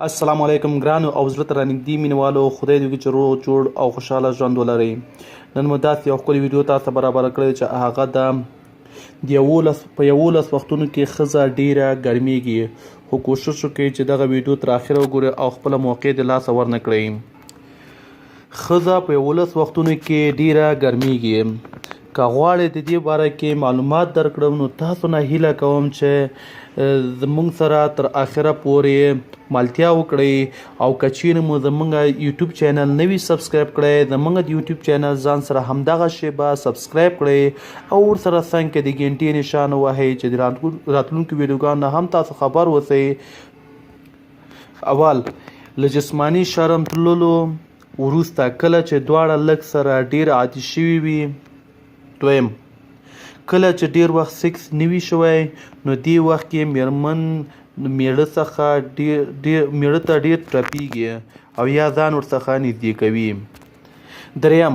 السلام علیکم ګرانو او زړه ته رانږدې مینوالو، خدای دې وکړي چې روغ جوړ او خوشحاله ژوند ولرئ. نن مو داسې یو ښکلې ویډیو تاسو ته برابره کړې چې هغه په 11 وختونو کې ښځه ډیره ګرمیږي، خو کوشش وکړئ چې دغه ویډیو تر اخره وګورئ او خپله موقع د لاسه ورنه کړئ. ښځه په 11 وختونو کې ډیره ګرمیږي. که غواړئ د دې باره کې معلومات درکړم نو تاسو نه هیله کوم چې زموږ سره تر اخره پورې ملتیا وکړئ، او که چیرې مو زموږ یوټیوب چینل نه وي سبسکرایب کړی، زموږ د یوټیوب چینل ځان سره همدغه شیبه سبسکرایب کړئ او ورسره څنګ کې د ګنټې نشان ووهئ چې د راتلونکو ویډیوګانو نه هم تاسو خبر اوسئ. اول، له جسماني شرم تللو وروسته کله چې دواړه لږ سره ډیر عادي شوي وي. دویم، کله چې ډیر وخت سیکس نه وي شوی نو دې وخت کې میرمن میړه ته ډیر ټپیږي او یا ځان ورڅخه نږدې کوي. دریم،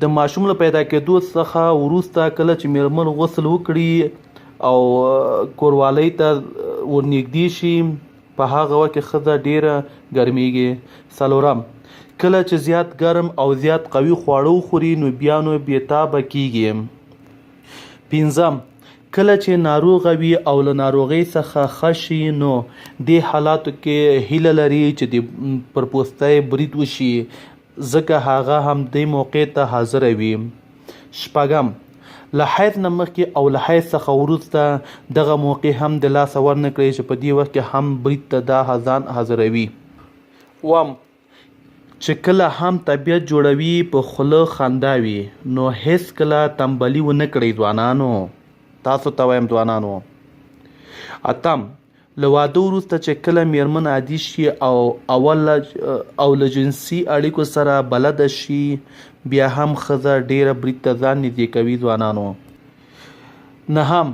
د ماشوم له پیدا کېدو څخه وروسته کله چې میرمن غسل وکړي او کوروالۍ ته ورنږدې شي په هغه وخت کې ښځه ډیره ګرمیږي. څلورم، کله چې زیات ګرم او زیات قوي خواړه وخوري نو بیا نو بېتابه کیږي. پنځم، کله چې ناروغه وي او له ناروغۍ څخه ښه شي نو دې حالاتو کې هیله لري چې پر پوستۍ برید وشي، ځکه هغه هم دې موقع ته حاضره وي. شپږم، له حیض نه مخکې او له حیض څخه وروسته دغه موقع هم د لاسه ورنه کړئ چې په دې وخت کې هم برید ته دا ځان حاضروي. اووم، چې کله هم طبیعت جوړوي په خوله خندا وي نو هیڅکله تنبلي ونه کړئ ځوانانو، تاسو ته وایم ځوانانو. اتم، له واده وروسته چې کله میرمن عادي شي او له جنسي اړیکو سره بلده شي بیا هم ښځه ډیره برید ته ځان نږدې کوي ځوانانو. نهم،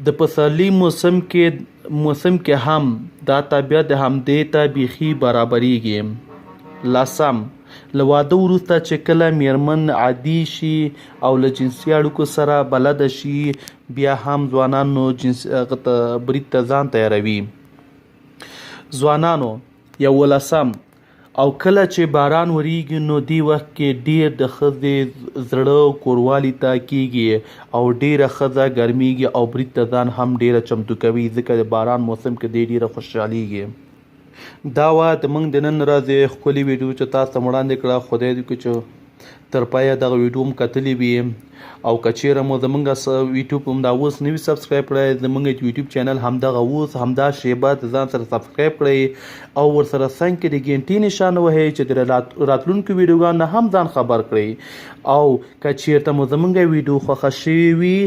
د پسرلي موسم کې هم دا طبیعت د همدې ته بیخي برابریږي. لسم، له واده وروسته چې کله میرمن عادي شي او له جنسي اړیکو سره بلده شي بیا هم ځوانانو برید ته ځان تیاروي. ځوانانو، 11، او کله چې باران وریږي نو دې وخت کې ډیر د ښځې زړه کوروالي ته کیږي او ډیره ښځه ګرمیږي او برید ته ځان هم ډیره چمتو کوي، ځکه د باران موسم کې ډیره خوشحالیږي. دا وه زموږ د نن ورځې ښکلې ویډیو چې تاسو ته مو وړاندې کړه. خدای دې وکړي چې تر پایه دغه ویډیو مو کتلې وي، او که چیرې مو زموږ یوټیوب همدا اوس نه وي سبسکرایب کړی، زموږ یوټیوب چینل همدغه اوس همدا شیبه د ځان سره سبسکرایب کړئ او ورسره څنګ کې د ګنټې نشان ووهئ چې د راتلونکو ویډیوګانو نه هم ځان خبر کړئ. او که چیرته مو زموږ ویډیو خوښه شوې وي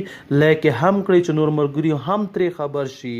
لایک یې هم کړئ چې نور ملګري هم ترې خبر شي.